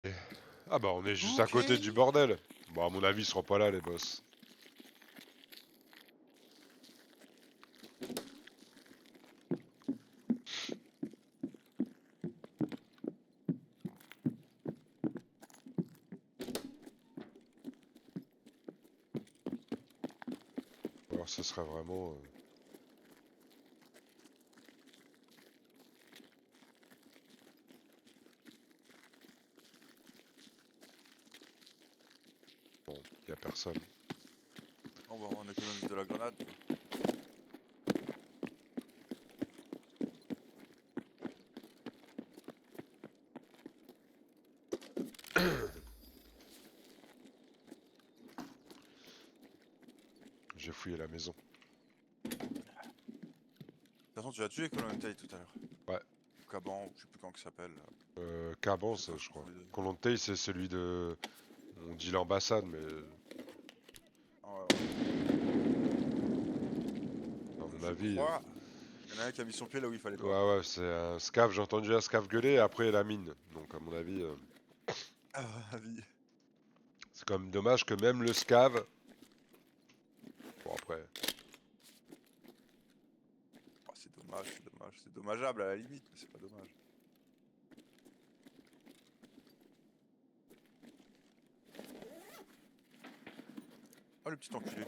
Et- Ah bah on est juste à Ok. côté du bordel. Bon à mon avis ils seront pas là les boss. Alors ce serait vraiment... Bon, y a personne. On va on économise de la grenade. Quoi. J'ai fouillé la maison. De toute façon, tu as tué Colonel Tay tout à l'heure. Ouais. Ou Caban, ou je sais plus comment il s'appelle. Caban Des fois, je je crois. confonds les deux. Colonte c'est celui de... On dit l'ambassade mais... Ah ouais, À mon je avis... crois. Il y en a un qui a mis son pied là où il fallait pas. Ouais ouais c'est un scav, j'ai entendu un scav gueuler et après la mine. Donc à mon avis... Ah, vie. C'est quand même dommage que même le scav... Bon après... Oh, c'est dommage, c'est dommage. C'est dommageable à la limite, mais c'est pas dommage. Oh, le petit enculé.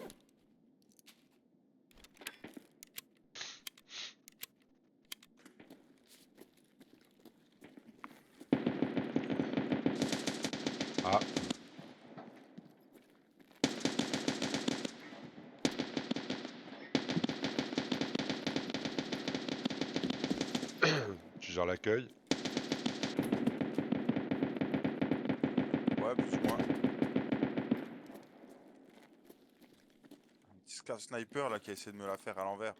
Ah. Tu gères l'accueil. Ouais, plus ou moins. Un petit scav sniper là qui a essayé de me la faire à l'envers.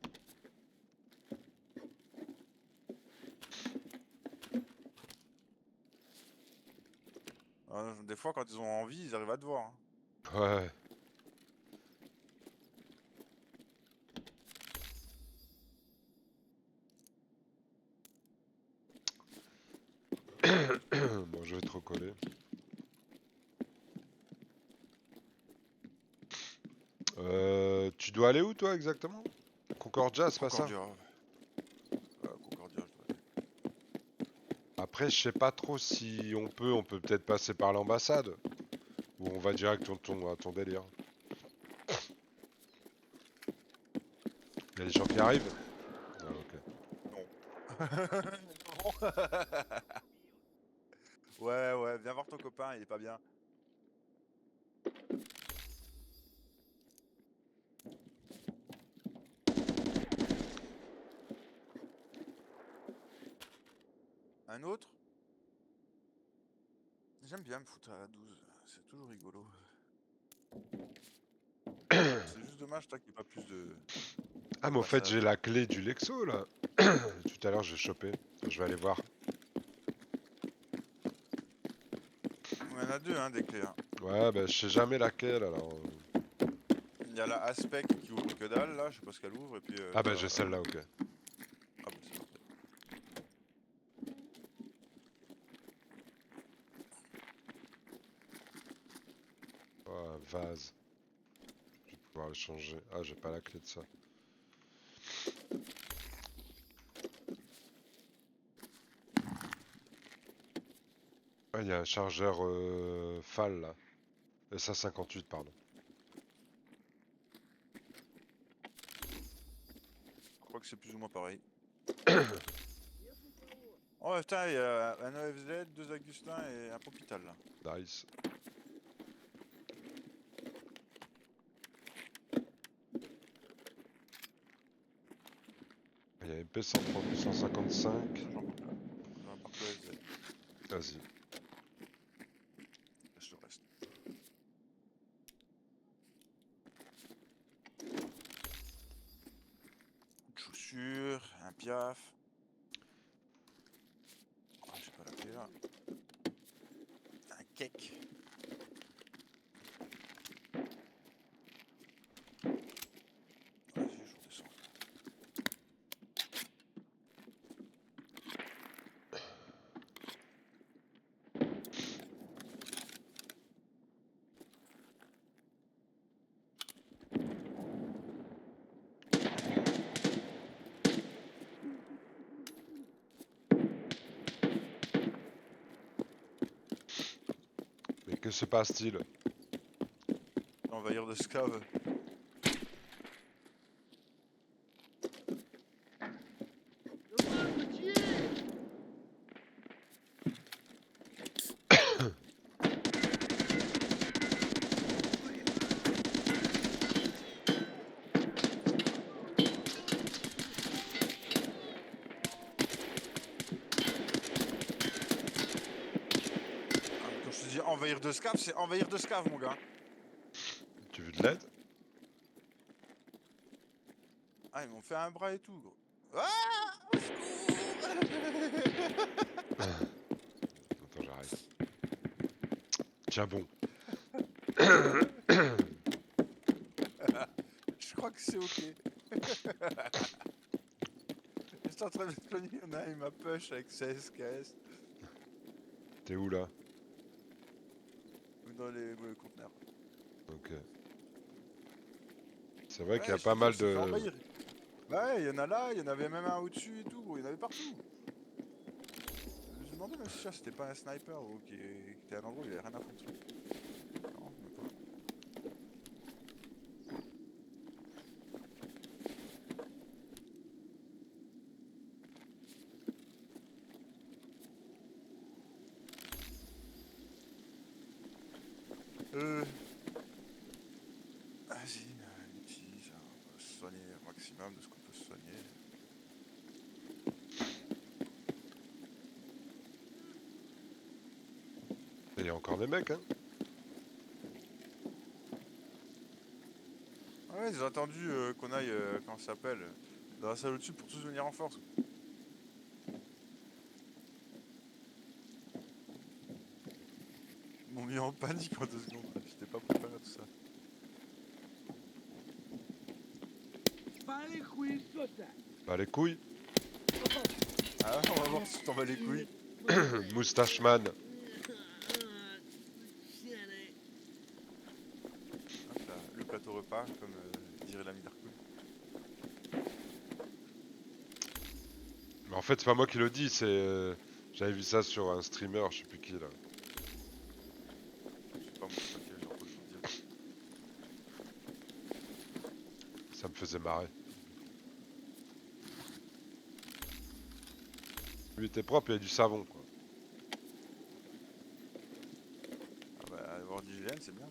Des fois, quand ils ont envie, ils arrivent à te voir. Hein. Ouais. Bon, je vais te recoller. Tu dois aller où toi exactement? Concordia, c'est pas ça? Concordia. Concordia, je dois aller. Après, je sais pas trop si on peut peut-être passer par l'ambassade. Ou on va direct à ton délire. Il y a des gens qui arrivent? Ah, ok. Non. Non. Ouais, ouais, viens voir ton copain, il est pas bien. Un autre? J'aime bien me foutre à la 12, c'est toujours rigolo. C'est juste dommage, toi, qu'il n'y ait pas plus Ah, de mais au fait, passages. j'ai la clé du Lexo là. Tout à l'heure, j'ai chopé. Je vais aller voir. Il y en a deux, hein, des clés. Hein. Ouais, bah, je sais jamais laquelle alors. Il y a la Aspec qui ouvre que dalle, là, je sais pas ce qu'elle ouvre, et puis Ah, bah, t'as... j'ai celle-là, ok. Ah bah c'est parfait. Oh, un vase. Je vais pouvoir le changer. Ah, j'ai pas la clé de ça. Ah, il y a un chargeur FAL là. SA58, pardon. Je crois que c'est plus ou moins pareil. Oh putain, il y a un EFZ, deux Augustins et un Propital, là. Nice. Il y a MP130, 155. J'en porte le FZ. Vas-y. Laisse le reste. Une chaussure, un piaf. Oh, j'ai pas la clé là. Un cake. Vas-y, je redescends. Que se passe-t-il? Envahir de Scav. Quand je te dis envahir de Scav, c'est envahir de Scav, mon gars. Tu veux de l'aide? Ah, ils m'ont fait un bras et tout, gros. Ah, au secours. Attends, j'arrête. Tiens bon. Je crois que c'est ok. J'étais en train de soigner, il m'a push avec 16 KS T'es où là? dans les conteneurs. Ok. C'est vrai qu'il y Ouais, a je pas te dis, on mal s'est fait de... envahir. Bah ouais, il y en a là, il y en avait même un au-dessus et tout, gros, il y en avait partout. Je me suis demandé même si ça c'était pas un sniper ou qui était à un endroit où il avait rien à foutre. Non, même pas. Vas-y, utilise, on va se soigner au maximum de ce qu'on peut se soigner. Il y a encore des mecs, hein? Ah ouais, ils ont attendu qu'on aille, comment ça s'appelle, dans la salle au-dessus pour tous venir en force. Ils m'ont mis en panique en 2 secondes, j'étais pas préparé à tout ça. Bah les couilles. Ah ouais, on va voir si tu t'en bats les couilles. Moustache man. Hop là, le plateau repas, comme dirait l'ami Darkoun. Mais en fait, c'est pas moi qui le dis, c'est... J'avais vu ça sur un streamer, je sais plus qui là. Je sais pas moi, c'est pas quel genre de choses dire. Ça me faisait marrer. Lui était propre, il y a du savon quoi. Ah bah, avoir d'hygiène, c'est bien.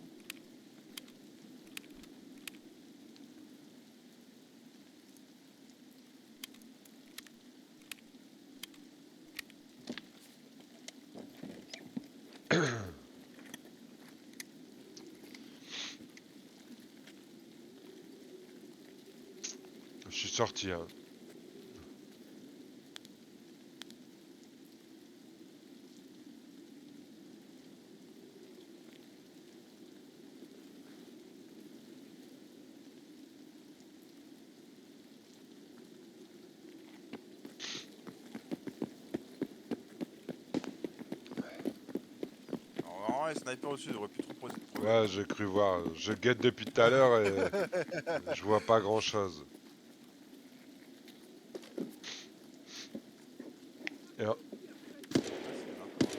Je suis sorti, hein. Normalement, les snipers au-dessus devraient plus trop poser de problème. Ouais, j'ai cru voir. Je guette depuis tout à l'heure et je vois pas grand chose. Et... Ah, si, il y en a encore.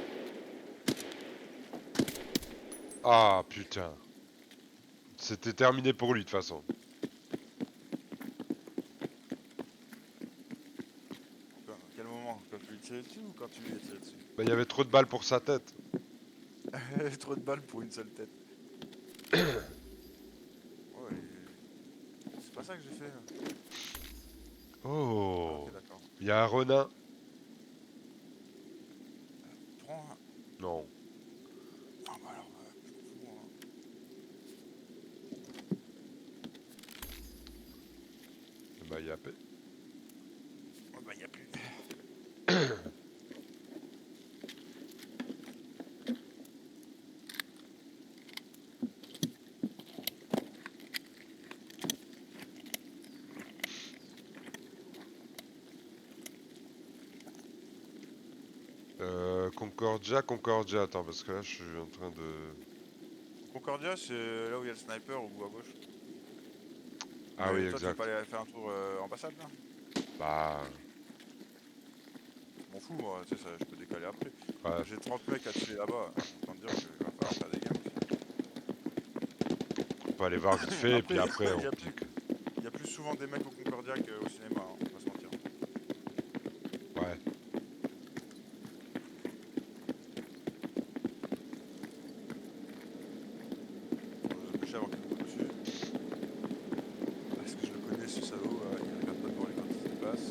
Ah putain. C'était terminé pour lui de toute façon. À quel moment? Quand tu lui tirais dessus ou quand tu lui as tiré dessus? Bah, il y avait trop de balles pour sa tête. Trop de balles pour une seule tête. Ouais, c'est pas ça que j'ai fait. Ah, Oh. ok, d'accord. Il y a un renard. Prends un. Non. Ah bah alors, je m'en fous, hein. Bah, il y a paix. Ouais, bah y'a plus. Concordia, Concordia. Attends, parce que là, je suis en train de... Concordia, c'est là où il y a le sniper au bout à gauche. Ah oui, Mais toi, tu veux pas exact. aller faire un tour ambassade là? Bah... Je m'en fous, moi, tu sais, ça, je peux décaler après. Ouais. J'ai 30 mecs à tuer là-bas. Autant te dire qu'il va falloir faire des gains. peut aller voir vite fait, et puis Après, après, on... il y a plus souvent des mecs au Concordia qu'au cinéma, hein, on va se mentir. Ouais. On va se avant qu'il me coupe dessus. Parce que je le connais, ce salaud, il regarde pas devant lui quand il se dépasse.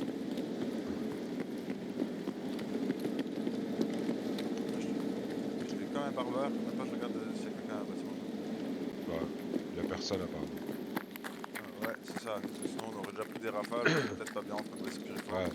Je vais comme un barbare, maintenant je regarde s'il y a quelqu'un à un bâtiment. Bah, y a personne apparemment. Ouais, c'est ça, sinon on aurait déjà pris des rafales, on serait peut-être pas bien en train de respirer fort. Ouais.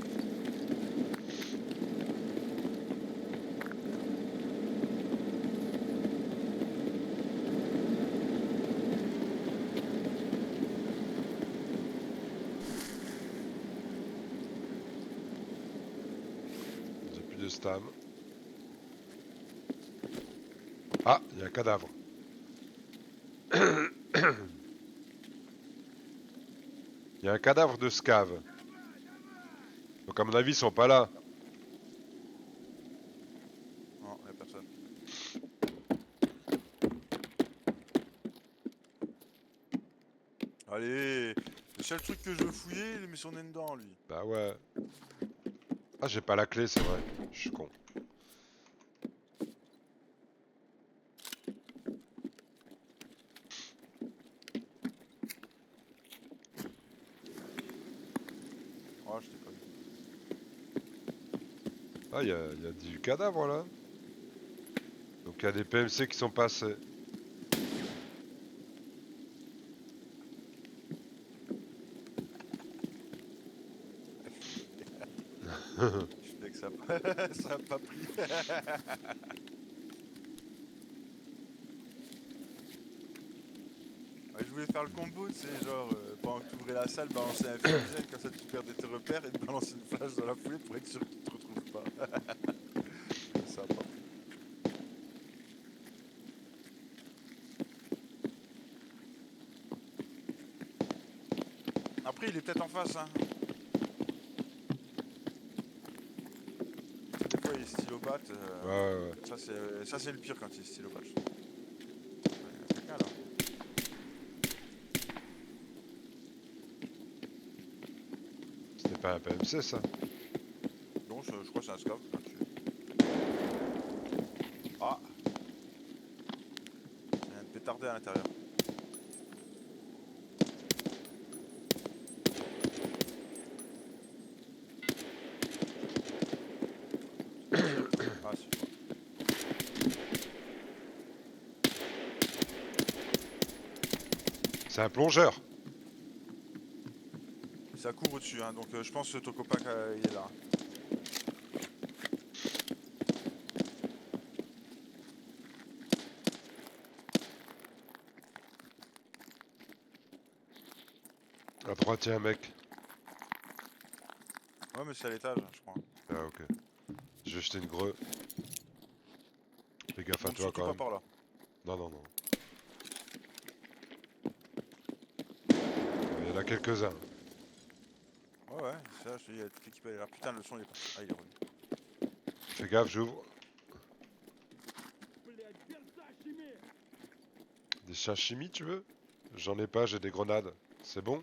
J'ai plus de stam. Ah, il y a un cadavre. Il y a un cadavre de scav. Donc à mon avis, ils sont pas là. Non, y'a personne. Allez, le seul truc que je veux fouiller, il met son nez dedans lui. Bah ouais. Ah, j'ai pas la clé, c'est vrai. Je suis con. Oh, je t'ai pas vu. Ah, il y a du cadavre là. Donc il y a des PMC qui sont passés. Je sais que ça ça a pas pris. Ouais, je voulais faire le combo, tu sais, genre, pendant que tu ouvrais la salle, balancer un fumigène, comme ça tu perdais tes repères et te balancer une flash dans la foulée pour être sûr qu'ils te retrouvent pas. Ça a pas pris. Après, il est peut-être en face, hein. Des fois, il est stylopathe. Ouais, ouais, ouais. Ça, c'est le pire quand il est stylopathe. Ouais, il y a quelqu'un là. C'était pas un PMC ça. Non, je crois que c'est un scout là-dessus. Ah! Il y a un pétardé à l'intérieur. Ah, si. C'est un plongeur. Ça court au-dessus, hein, donc je pense que Tokopak il est là. À droite, il y a un mec. Ouais, mais c'est à l'étage, je crois. Ah, ok. Je vais jeter une greu. Fais gaffe à Donc toi surtout quand pas même. par là. Non, non, non. Il y en a quelques-uns. Ouais, ouais, ça, je te dis, toute l'équipe elle est là. Putain, le son il est parti. Ah, il est revenu. Fais gaffe, j'ouvre. Des sashimi, tu veux? J'en ai pas, j'ai des grenades. C'est bon?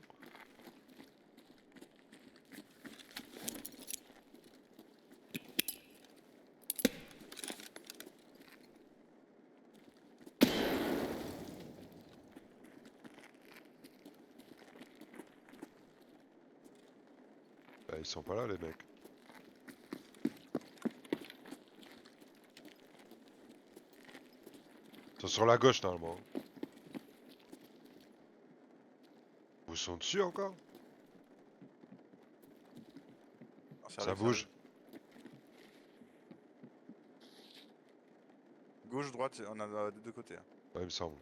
Bah, ils sont pas là, les mecs. Ils sont sur la gauche, normalement. Vous sont dessus encore? Ah, Ça bouge. Gauche, droite, on a des deux côtés. Hein. Ouais, il me semble.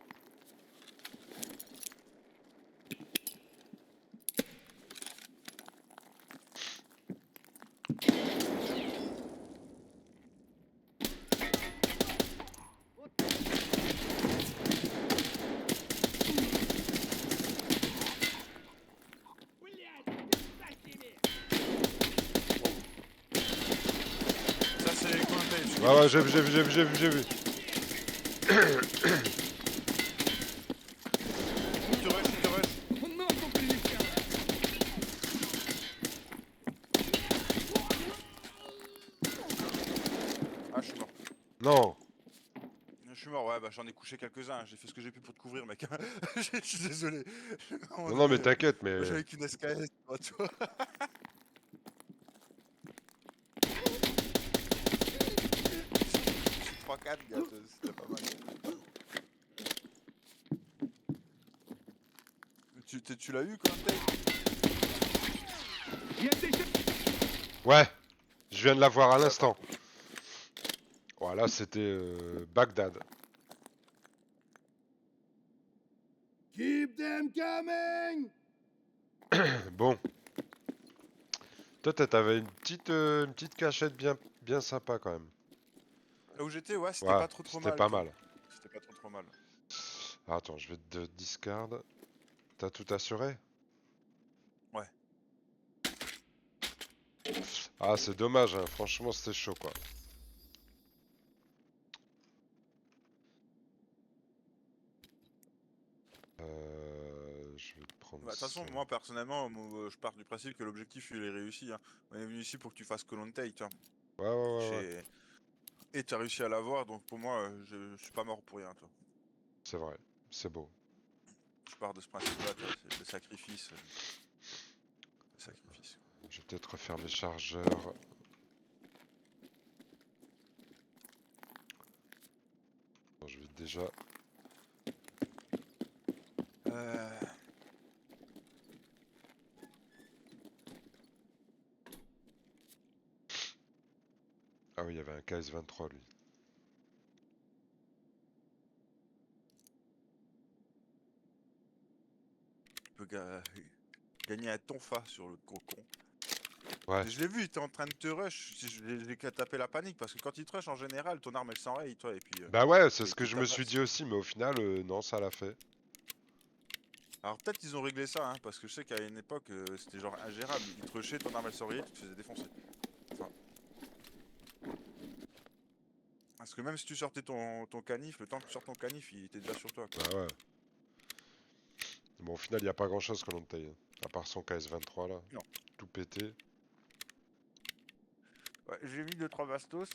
Ça, c'est Contagion. Ouais, ouais, j'ai vu, j'ai vu, j'ai vu, j'ai vu, j'ai vu. Je suis mort, ouais, bah j'en ai couché quelques-uns. J'ai fait ce que j'ai pu pour te couvrir, mec. Je suis désolé. À un moment Non, non, mais donné, t'inquiète, moi, mais... j'avais qu'une SKS, tu vois. Je suis 3-4, gars, c'était pas mal. Tu l'as eu, Colonel? Ouais, je viens de la voir à l'instant. Voilà, c'était Bagdad. Keep them coming! Bon. Toi, t'avais une petite cachette bien sympa quand même. Là où j'étais, ouais, c'était Ouais, pas trop c'était mal, pas toi. mal. C'était pas trop mal. Ah, attends, je vais te discard. T'as tout assuré? Ouais. Ah, c'est dommage, hein. Franchement, c'était chaud, quoi. Je vais te prendre Bah, de toute façon, ça. moi, personnellement, je pars du principe que l'objectif, il est réussi. Hein. On est venu ici pour que tu fasses Colonne tu vois. Ouais, ouais, ouais, ouais. J'ai- Et t'as réussi à l'avoir, donc pour moi, je suis pas mort pour rien, toi. C'est vrai. C'est beau. Je pars de ce principe-là, toi. C'est le sacrifice. Le sacrifice. Je vais peut-être refaire mes chargeurs. Bon, je vais déjà... Euh... Ah oui, il y avait un KS-23, lui. Tu peux gagner un tonfa sur le cocon. Ouais. Je l'ai vu, il était en train de te rush. J'ai qu'à taper la panique parce que quand il te rush, en général, ton arme elle s'enraye, toi. Et puis, Bah ouais, c'est il ce que te je me suis tabasse. dit aussi, mais au final, non, ça l'a fait. Alors peut-être qu'ils ont réglé ça, hein, parce que je sais qu'à une époque, c'était genre ingérable. Il te rushait, ton arme elle s'enrayait, tu te faisais défoncer. Enfin... Parce que même si tu sortais ton canif, le temps que tu sortes ton canif, il était déjà sur toi, quoi. Bah ouais. Bon, au final, il n'y a pas grand-chose que l'on taille. À part son KS-23, là. Non. Tout pété. Ouais, j'ai mis 2-3 bastos.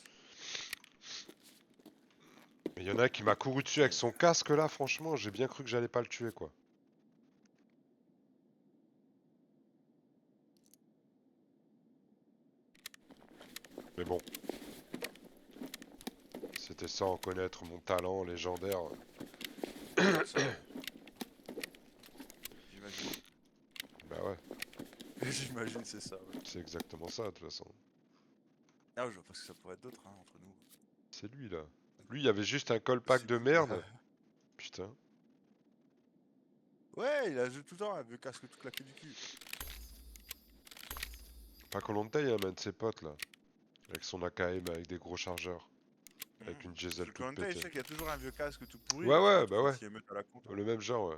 Mais il y en a un qui m'a couru dessus avec son casque, là, franchement, j'ai bien cru que j'allais pas le tuer, quoi. Mais bon. C'était sans connaître mon talent légendaire. Ça, j'imagine. Bah ouais, J'imagine, c'est ça, ouais. c'est exactement ça, de toute façon. Ah, je vois pas ce que ça pourrait être d'autre, hein, entre nous. C'est lui, là. Lui, il y avait juste un callback C'est de lui. merde. Putain. Ouais, il a joué tout le temps, un vieux casque tout claqué du cul. Pas qu'on l'on taille, hein, mais un de ses potes, là. Avec son AKM, avec des gros chargeurs. Avec une Parce diesel que toute quand je pétée. sais qu'il y a toujours un vieux casque tout pourri, Ouais, et ouais, sinon bah tu ouais. t'y émeutes à la con. Le même genre, ouais.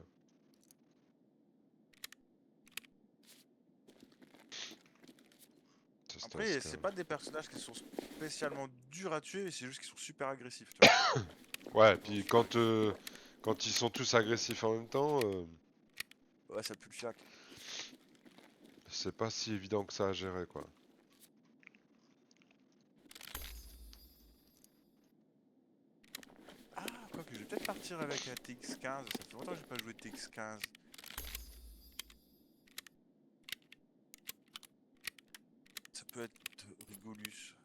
Après, c'est pas des personnages qui sont spécialement durs à tuer, c'est juste qu'ils sont super agressifs, tu vois. Ouais, puis quand ils sont tous agressifs en même temps, Ouais, ça pue le fiac. c'est pas si évident que ça à gérer, quoi. Ah, quoique, je vais peut-être partir avec un TX15, ça fait longtemps que j'ai pas joué de TX15. Ça peut être Rigolus.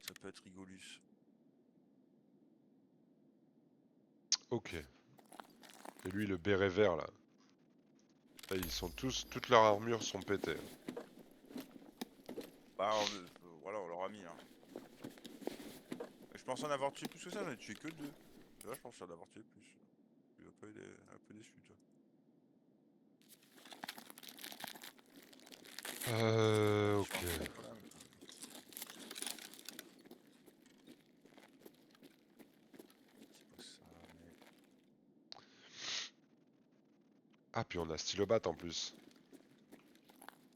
Ça peut être Rigolus. Ok. Et lui, le béret vert, là. Là, ils sont tous... Toutes leurs armures sont pétées. Bah, voilà, on l'aura mis, hein. Je pense en avoir tué plus que ça, j'en ai tué que 2. Là, je pense en avoir tué plus. Tu vas pas être un peu déçu, toi. Ok. C'est pas ça, mais... Ah, puis on a Stylobat en plus.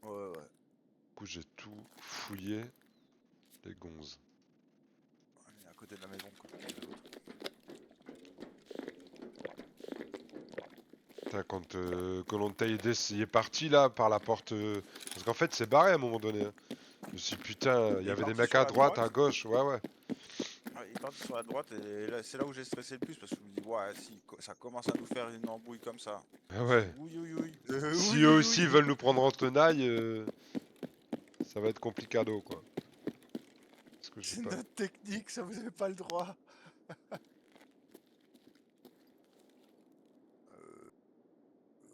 Ouais, ouais. Du coup, j'ai tout fouillé. Les gonzes. On est à côté de la maison, quoi. Putain, quand Koh-Lanta il est parti là par la porte. Parce qu'en fait, c'est barré à un moment donné. Hein. Je me suis dit, putain, il y Il est avait des parti mecs sur à la droite, à droite. gauche, ouais, ouais. Ah, il est parti parti sur la droite et là, c'est là où j'ai stressé le plus parce que je me dis, ouais, si ça commence à nous faire une embrouille comme ça. Ah ouais. Oui, oui, oui. Si Oui, eux oui, aussi oui. veulent nous prendre en tenaille, ça va être complicado quoi. Parce que je sais C'est pas. notre technique, ça vous avez pas le droit.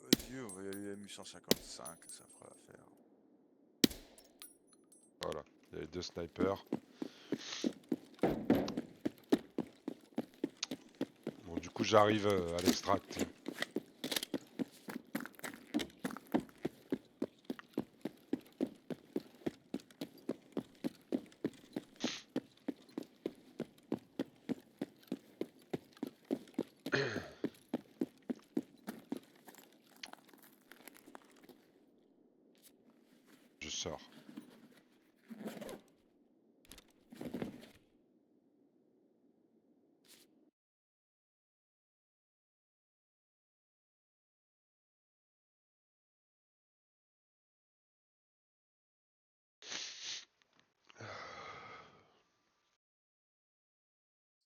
Vas-y, on va y aller à 1855, ça fera l'affaire. Voilà. Il y a les deux snipers. Bon, du coup, j'arrive à l'extract. Je sors.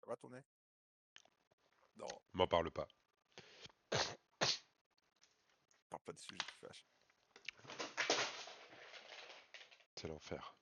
Ça va tourner? Non, M'en parle pas. parle pas des sujets qui fâchent. C'est l'enfer.